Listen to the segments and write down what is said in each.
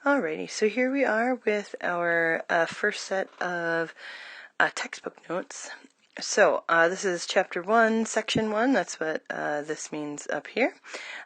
Alrighty, so here we are with our first set of textbook notes. So this is Chapter 1, Section 1, that's what this means up here.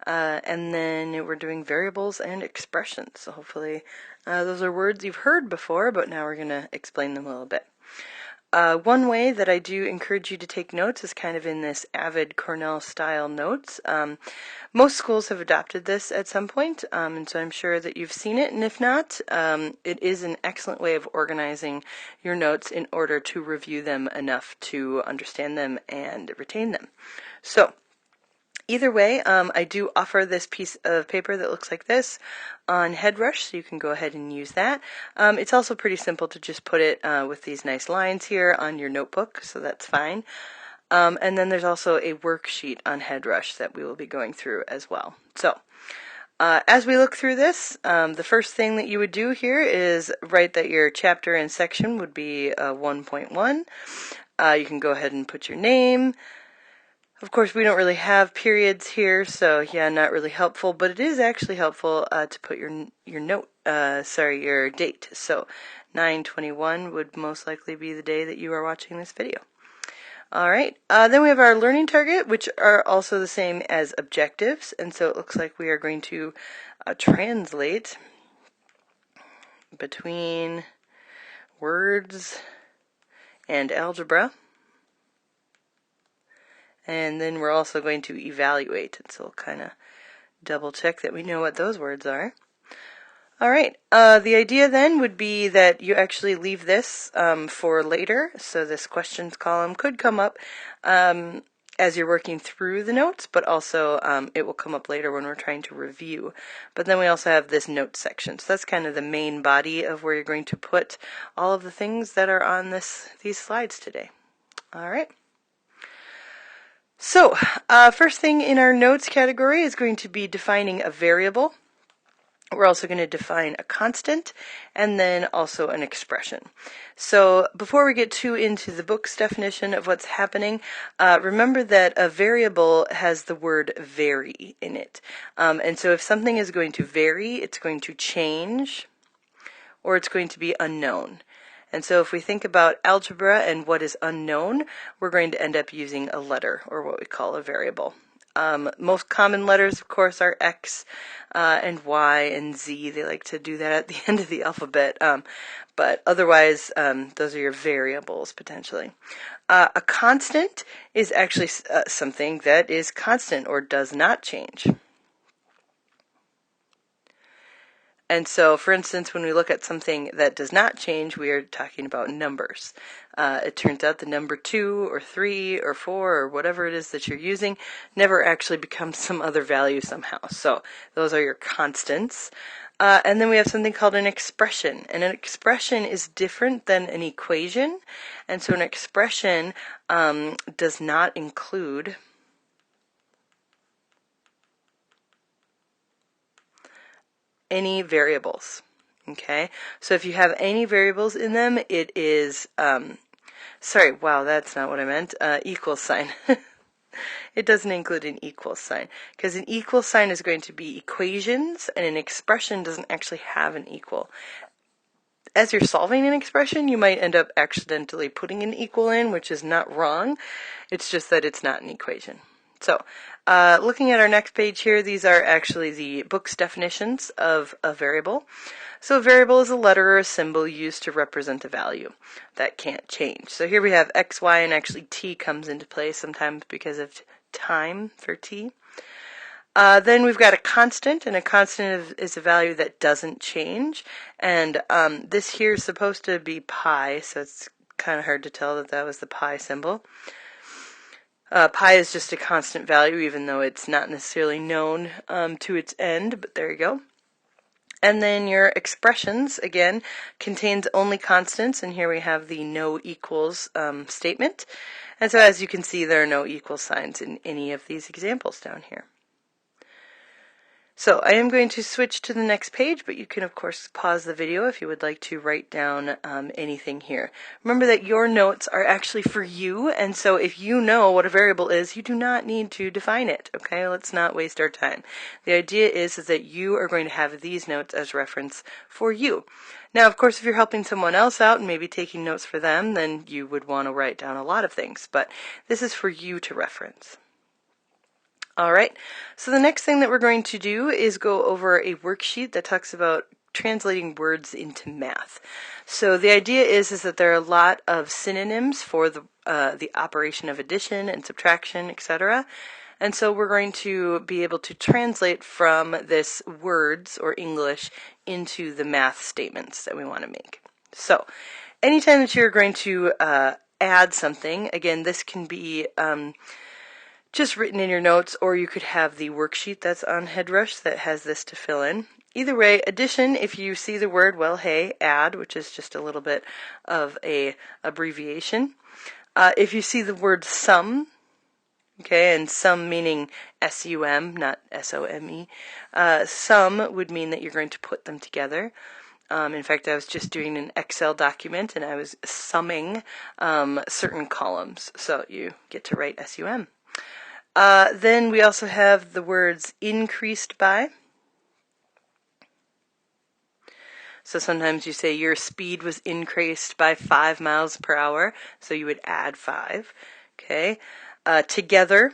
And then we're doing variables and expressions. So hopefully those are words you've heard before, but now we're going to explain them a little bit. One way that I do encourage you to take notes is kind of in this Avid Cornell style notes. Most schools have adopted this at some point, and so I'm sure that you've seen it, and if not, it is an excellent way of organizing your notes in order to review them enough to understand them and retain them. So, either way, I do offer this piece of paper that looks like this on HeadRush, so you can go ahead and use that. It's also pretty simple to just put it with these nice lines here on your notebook, so that's fine. And then there's also a worksheet on HeadRush that we will be going through as well. So, as we look through this, the first thing that you would do here is write that your chapter and section would be 1.1. You can go ahead and put your name. Of course, we don't really have periods here, so yeah, not really helpful, but it is actually helpful to put your date. So 9/21 would most likely be the day that you are watching this video. All right, then we have our learning target, which are also the same as objectives, and so it looks like we are going to translate between words and algebra. And then we're also going to evaluate, and so we'll kind of double check that we know what those words are. All right, the idea then would be that you actually leave this for later, so this questions column could come up as you're working through the notes, but also it will come up later when we're trying to review. But then we also have this notes section, so that's kind of the main body of where you're going to put all of the things that are on these slides today. All right. So, first thing in our notes category is going to be defining a variable. We're also going to define a constant and then also an expression. So before we get too into the book's definition of what's happening, remember that a variable has the word vary in it. And so if something is going to vary, it's going to change or it's going to be unknown. And so if we think about algebra and what is unknown, we're going to end up using a letter, or what we call a variable. Most common letters, of course, are X and Y and Z. They like to do that at the end of the alphabet. But otherwise, those are your variables, potentially. A constant is actually something that is constant or does not change. And so, for instance, when we look at something that does not change, we are talking about numbers. It turns out the number 2 or 3 or 4 or whatever it is that you're using never actually becomes some other value somehow. So those are your constants. And then we have something called an expression. And an expression is different than an equation. And so an expression does not include any variables. Okay, so if you have any variables in them, it is, that's not what I meant, equal sign. It doesn't include an equal sign, because an equal sign is going to be equations, and an expression doesn't actually have an equal. As you're solving an expression, you might end up accidentally putting an equal in, which is not wrong. It's just that it's not an equation. So, looking at our next page here, these are actually the book's definitions of a variable. So a variable is a letter or a symbol used to represent a value that can't change. So here we have X, Y, and actually T comes into play sometimes because of time for T. Then we've got a constant, and a constant is a value that doesn't change. And this here is supposed to be pi, so it's kind of hard to tell that was the pi symbol. Pi is just a constant value, even though it's not necessarily known to its end, but there you go. And then your expressions, again, contains only constants, and here we have the no equals statement. And so as you can see, there are no equal signs in any of these examples down here. So I am going to switch to the next page, but you can of course pause the video if you would like to write down anything here. Remember that your notes are actually for you, and so if you know what a variable is, you do not need to define it, okay? Let's not waste our time. The idea is that you are going to have these notes as reference for you. Now, of course, if you're helping someone else out and maybe taking notes for them, then you would want to write down a lot of things, but this is for you to reference. All right, so the next thing that we're going to do is go over a worksheet that talks about translating words into math. So the idea is that there are a lot of synonyms for the operation of addition and subtraction, etc. And so we're going to be able to translate from this words or English into the math statements that we want to make. So anytime that you're going to add something, again, this can be just written in your notes, or you could have the worksheet that's on HeadRush that has this to fill in. Either way, addition, if you see the word, well, hey, add, which is just a little bit of a abbreviation. If you see the word sum, okay, and sum meaning S-U-M, not S-O-M-E, sum would mean that you're going to put them together. In fact, I was just doing an Excel document and I was summing certain columns, so you get to write S-U-M. Then we also have the words increased by. So sometimes you say your speed was increased by 5 miles per hour, so you would add 5. Okay. Together,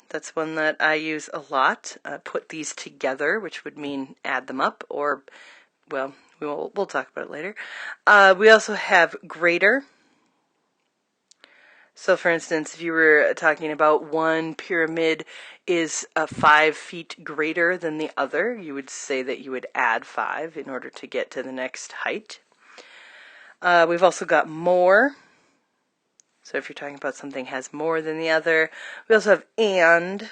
that's one that I use a lot. Put these together, which would mean add them up, or, well, we'll talk about it later. We also have greater. So for instance, if you were talking about one pyramid is 5 feet greater than the other, you would say that you would add 5 in order to get to the next height. We've also got more. So if you're talking about something has more than the other. We also have and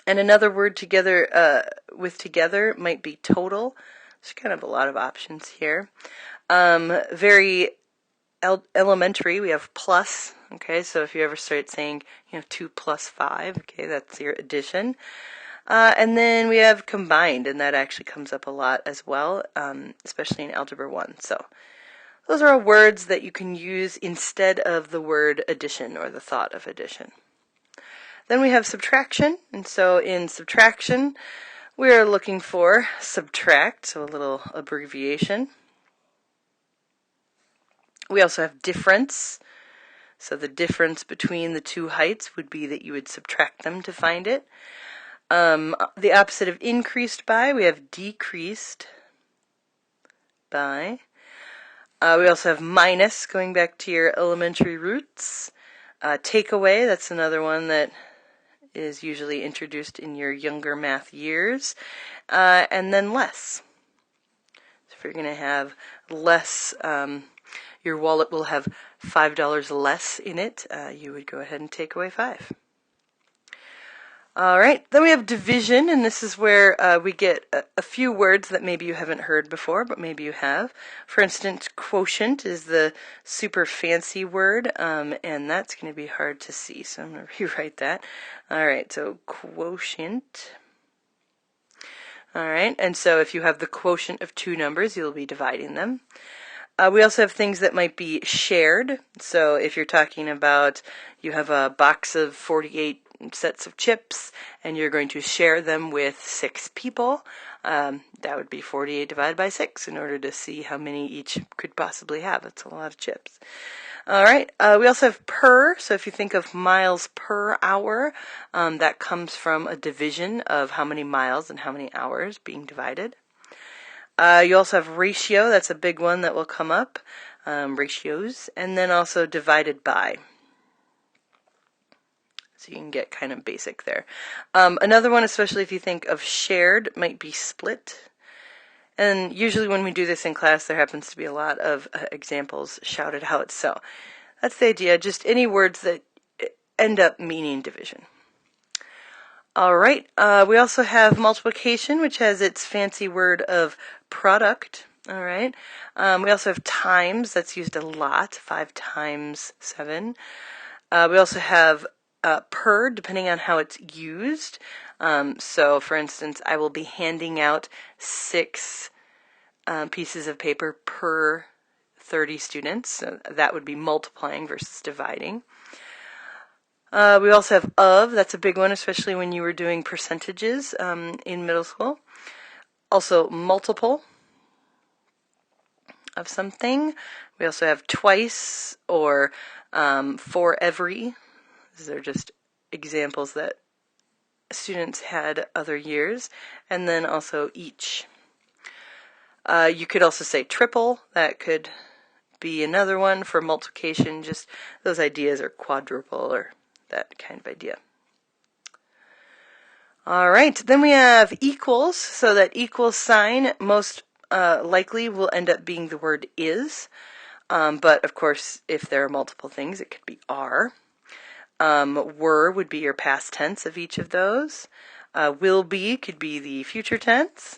another word together with together might be total. There's kind of a lot of options here. Very elementary, we have plus, okay, so if you ever start saying, 2 plus 5, okay, that's your addition. And then we have combined, and that actually comes up a lot as well, especially in Algebra 1. So those are all words that you can use instead of the word addition or the thought of addition. Then we have subtraction, and so in subtraction, we're looking for subtract, so a little abbreviation. We also have difference. So the difference between the two heights would be that you would subtract them to find it. The opposite of increased by, we have decreased by. We also have minus, going back to your elementary roots. Take away, that's another one that is usually introduced in your younger math years. And then less. So if you're going to have less, your wallet will have $5 less in it, you would go ahead and take away 5. All right, then we have division, and this is where we get a few words that maybe you haven't heard before, but maybe you have. For instance, quotient is the super fancy word, and that's going to be hard to see, so I'm going to rewrite that. All right, so quotient. All right, and so if you have the quotient of two numbers, you'll be dividing them. We also have things that might be shared. So if you're talking about you have a box of 48 sets of chips and you're going to share them with 6 people, that would be 48 divided by 6 in order to see how many each could possibly have. That's a lot of chips. All right. We also have per. So if you think of miles per hour, that comes from a division of how many miles and how many hours being divided. You also have ratio, that's a big one that will come up, ratios, and then also divided by. So you can get kind of basic there. Another one, especially if you think of shared, might be split. And usually when we do this in class, there happens to be a lot of examples shouted out. So that's the idea, just any words that end up meaning division. All right, we also have multiplication, which has its fancy word of product. All right, we also have times, that's used a lot, 5 times 7. We also have per, depending on how it's used. So, for instance, I will be handing out 6 pieces of paper per 30 students. So that would be multiplying versus dividing. We also have of. That's a big one, especially when you were doing percentages in middle school. Also, multiple of something. We also have twice or for every. These are just examples that students had other years. And then also each. You could also say triple. That could be another one for multiplication. Just those ideas, or quadruple, or that kind of idea. All right, then we have equals. So that equals sign most likely will end up being the word is. But of course, if there are multiple things, it could be are. Were would be your past tense of each of those. Will be could be the future tense.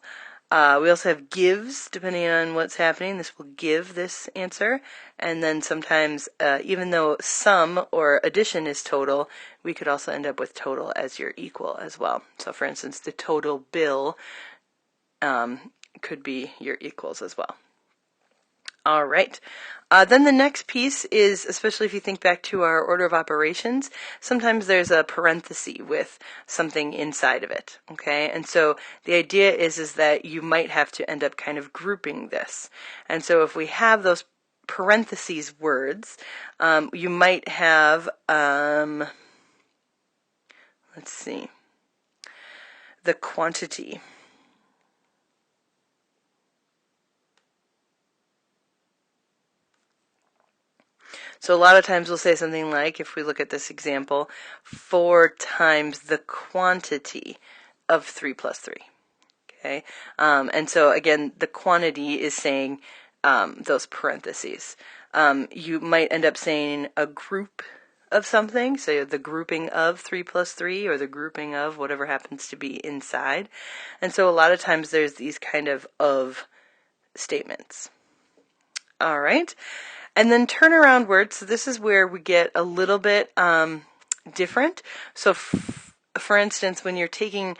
We also have gives, depending on what's happening. This will give this answer. And then sometimes, even though sum or addition is total, we could also end up with total as your equal as well. So for instance, the total bill could be your equals as well. All right. Then the next piece is, especially if you think back to our order of operations, sometimes there's a parenthesis with something inside of it, okay? And so the idea is that you might have to end up kind of grouping this. And so if we have those parentheses words, you might have, let's see, the quantity. So a lot of times we'll say something like, if we look at this example, 4 times the quantity of 3 plus 3. Okay, and so again, the quantity is saying those parentheses. You might end up saying a group of something, so the grouping of 3 plus 3, or the grouping of whatever happens to be inside. And so a lot of times there's these kind of statements. All right. And then turnaround words. So this is where we get a little bit different. So for instance, when you're taking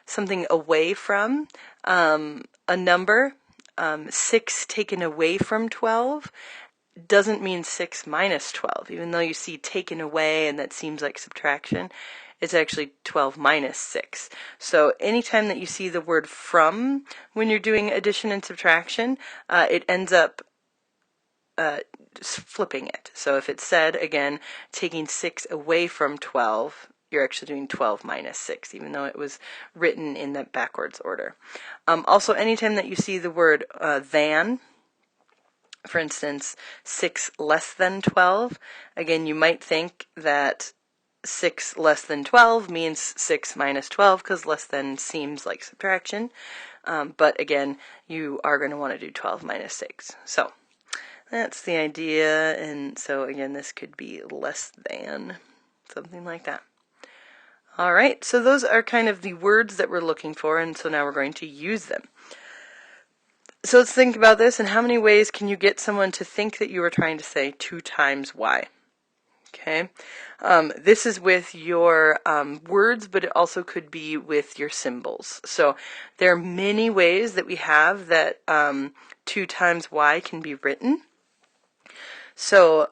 something away from a number, 6 taken away from 12 doesn't mean 6 minus 12. Even though you see taken away and that seems like subtraction, it's actually 12 minus 6. So anytime that you see the word from when you're doing addition and subtraction, it ends up flipping it. So if it said, again, taking 6 away from 12, you're actually doing 12 minus 6, even though it was written in that backwards order. Also, anytime that you see the word than, for instance, 6 less than 12, again, you might think that 6 less than 12 means 6 minus 12, because less than seems like subtraction. But again, you are going to want to do 12 minus 6. So that's the idea, and so again, this could be less than, something like that. All right, so those are kind of the words that we're looking for, and so now we're going to use them. So let's think about this, and how many ways can you get someone to think that you are trying to say 2 times y? Okay, this is with your words, but it also could be with your symbols. So there are many ways that we have that 2 times y can be written. So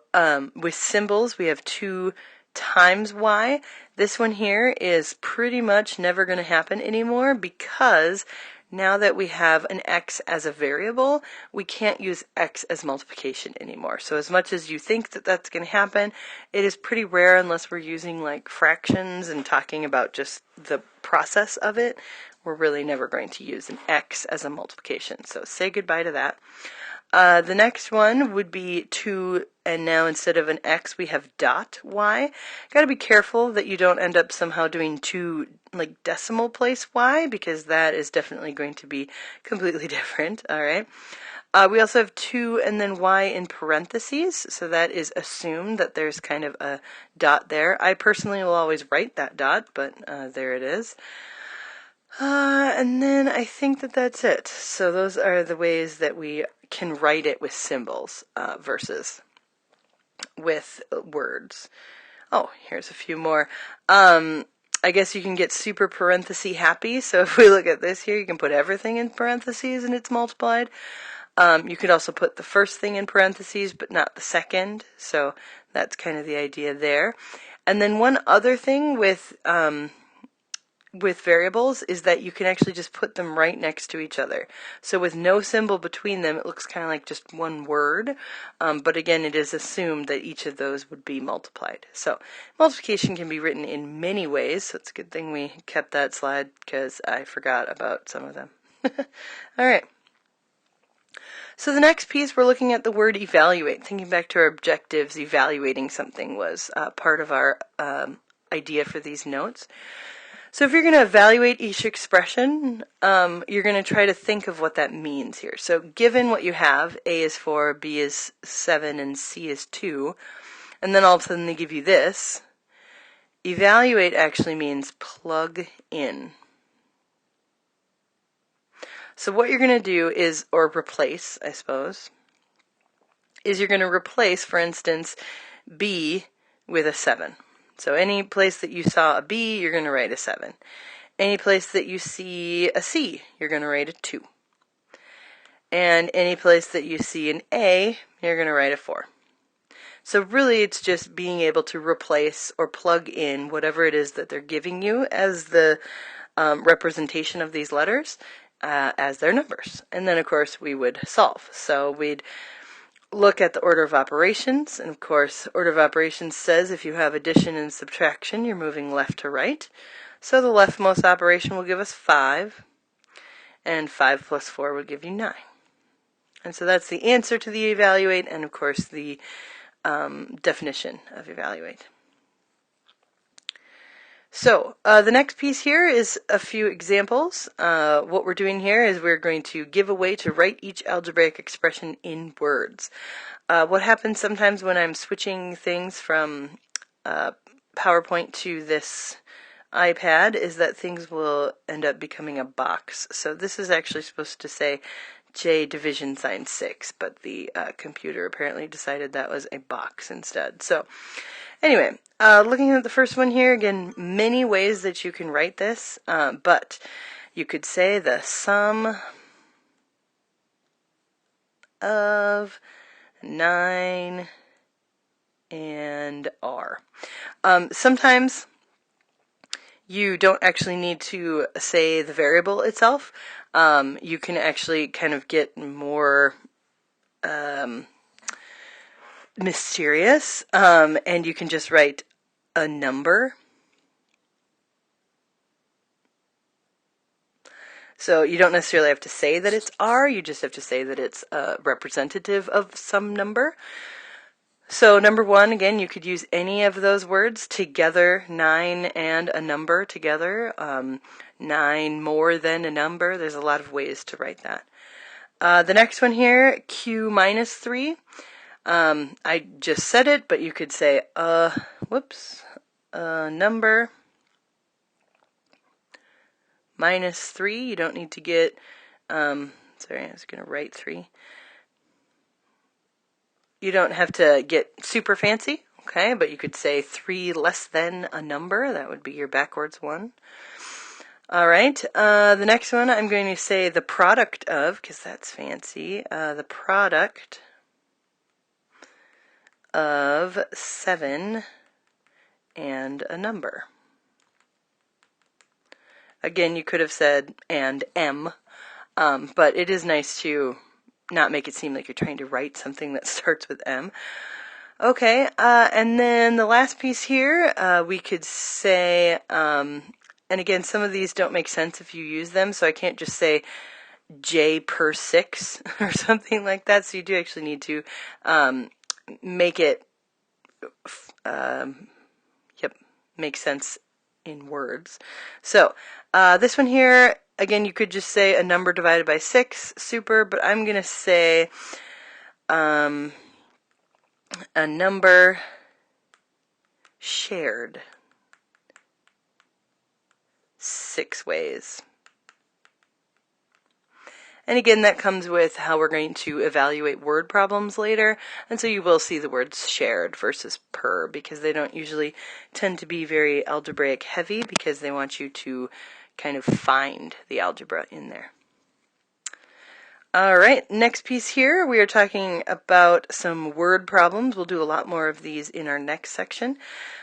with symbols, we have 2 times y. This one here is pretty much never going to happen anymore, because now that we have an x as a variable, we can't use x as multiplication anymore. So as much as you think that that's going to happen, it is pretty rare unless we're using like fractions and talking about just the process of it. We're really never going to use an x as a multiplication. So say goodbye to that. The next one would be 2, and now instead of an x, we have dot y. Got to be careful that you don't end up somehow doing 2 like decimal place y, because that is definitely going to be completely different. All right. We also have 2 and then y in parentheses, so that is assumed that there's kind of a dot there. I personally will always write that dot, but there it is. And then I think that that's it. So those are the ways that we can write it with symbols versus with words. Oh, here's a few more. I guess you can get super parenthesis happy. So if we look at this here, you can put everything in parentheses and it's multiplied. You could also put the first thing in parentheses, but not the second. So that's kind of the idea there. And then one other thing with variables is that you can actually just put them right next to each other. So with no symbol between them, it looks kind of like just one word. But again, it is assumed that each of those would be multiplied. So multiplication can be written in many ways. So it's a good thing we kept that slide because I forgot about some of them. All right. So the next piece, we're looking at the word evaluate. Thinking back to our objectives, evaluating something was part of our idea for these notes. So if you're going to evaluate each expression, you're going to try to think of what that means here. So given what you have, A is 4, B is 7, and C is 2, and then all of a sudden they give you this, evaluate actually means plug in. So what you're going to do is, or replace, I suppose, is you're going to replace, for instance, B with a 7. So any place that you saw a B, you're going to write a 7. Any place that you see a C, you're going to write a 2. And any place that you see an A, you're going to write a 4. So really it's just being able to replace or plug in whatever it is that they're giving you as the representation of these letters as their numbers. And then of course we would solve. So we'd look at the order of operations, and of course order of operations says if you have addition and subtraction, you're moving left to right. So the leftmost operation will give us 5, and 5 plus 4 would give you 9. And so that's the answer to the evaluate, and of course the definition of evaluate. So the next piece here is a few examples. What we're doing here is we're going to give a way to write each algebraic expression in words. What happens sometimes when I'm switching things from PowerPoint to this iPad is that things will end up becoming a box. So this is actually supposed to say J division sign 6, but the computer apparently decided that was a box instead. So anyway, looking at the first one here, again, many ways that you can write this, but you could say the sum of 9 and R. Sometimes you don't actually need to say the variable itself. You can actually kind of get more mysterious, and you can just write a number. So you don't necessarily have to say that it's R, you just have to say that it's representative of some number. So number 1, again, you could use any of those words together, 9 and a number together, 9 more than a number. There's a lot of ways to write that. The next one here, Q minus 3. I just said it, but you could say number minus 3. You don't need to get, sorry, I was going to write 3. You don't have to get super fancy, okay, but you could say 3 less than a number. That would be your backwards one. All right, the next one I'm going to say the product of, because that's fancy, the product of 7 and a number. Again, you could have said and M, but it is nice to not make it seem like you're trying to write something that starts with M. Okay, and then the last piece here, we could say, and again, some of these don't make sense if you use them, so I can't just say J per 6 or something like that, so you do actually need to make it make sense in words. So this one here, again, you could just say a number divided by 6, super, but I'm going to say a number shared 6 ways. And again, that comes with how we're going to evaluate word problems later. And so you will see the words shared versus per, because they don't usually tend to be very algebraic heavy, because they want you to kind of find the algebra in there. All right, next piece here, we are talking about some word problems. We'll do a lot more of these in our next section.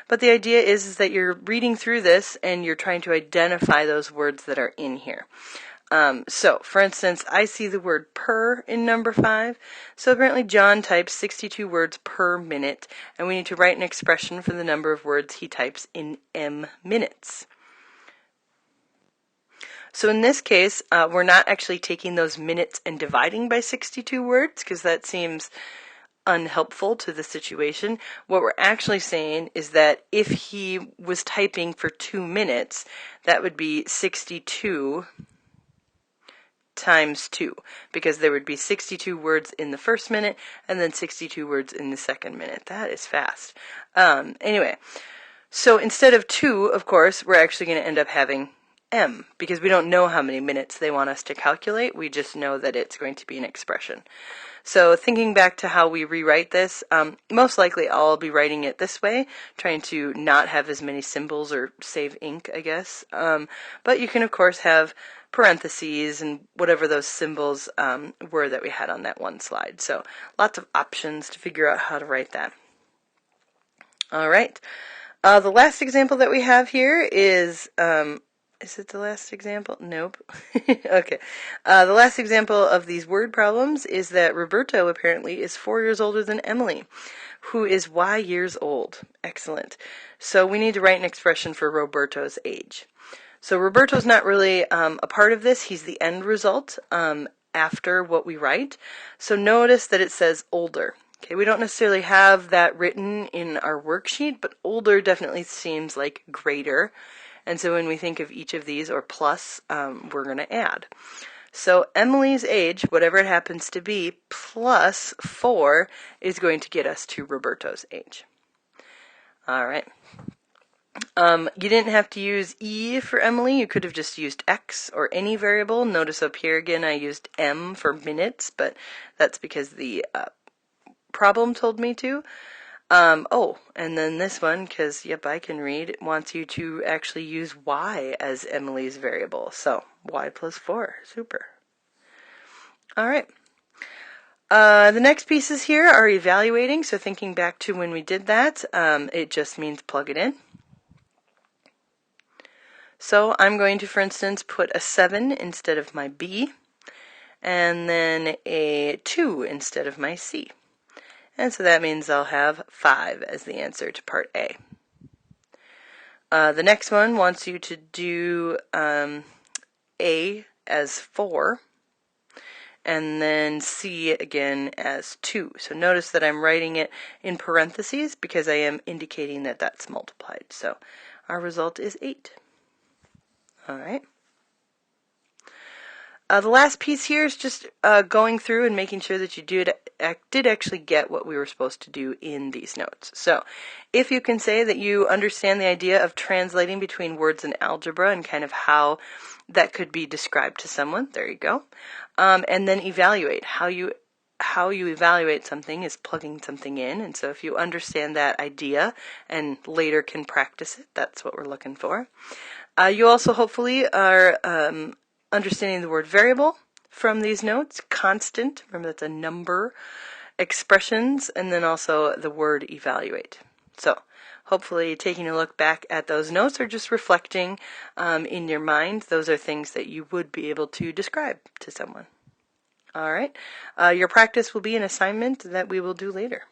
But the idea is that you're reading through this and you're trying to identify those words that are in here. So, for instance, I see the word per in number 5. So apparently John types 62 words per minute, and we need to write an expression for the number of words he types in m minutes. So in this case, we're not actually taking those minutes and dividing by 62 words, because that seems unhelpful to the situation. What we're actually saying is that if he was typing for 2 minutes, that would be 62 times 2, because there would be 62 words in the first minute and then 62 words in the second minute. That is fast. Anyway, so instead of 2, of course, we're actually going to end up having m, because we don't know how many minutes they want us to calculate. We just know that it's going to be an expression. So thinking back to how we rewrite this, most likely I'll be writing it this way, trying to not have as many symbols or save ink, I guess. But you can, of course, have parentheses and whatever those symbols were that we had on that one slide. So lots of options to figure out how to write that. All right. The last example that we have here is it the last example? Nope. Okay. The last example of these word problems is that Roberto apparently is 4 years older than Emily, who is Y years old. Excellent. So we need to write an expression for Roberto's age. So Roberto's not really a part of this. He's the end result after what we write. So notice that it says older. Okay, we don't necessarily have that written in our worksheet, but older definitely seems like greater. And so when we think of each of these, or plus, we're going to add. So Emily's age, whatever it happens to be, plus 4 is going to get us to Roberto's age. All right. You didn't have to use E for Emily. You could have just used X or any variable. Notice up here again I used M for minutes, but that's because the problem told me to. Oh, and then this one, because, yep, I can read, wants you to actually use Y as Emily's variable. So, Y plus 4. Super. All right. The next pieces here are evaluating. So thinking back to when we did that, it just means plug it in. So I'm going to, for instance, put a 7 instead of my B, and then a 2 instead of my C. And so that means I'll have 5 as the answer to part A. The next one wants you to do A as 4, and then C again as 2. So notice that I'm writing it in parentheses because I am indicating that that's multiplied. So our result is 8. All right. The last piece here is just going through and making sure that you did actually get what we were supposed to do in these notes. So if you can say that you understand the idea of translating between words in algebra and kind of how that could be described to someone, there you go. And then evaluate. How you evaluate something is plugging something in. And so if you understand that idea and later can practice it, that's what we're looking for. You also hopefully are understanding the word variable from these notes, constant, remember that's a number, expressions, and then also the word evaluate. So hopefully taking a look back at those notes or just reflecting in your mind, those are things that you would be able to describe to someone. All right, your practice will be an assignment that we will do later.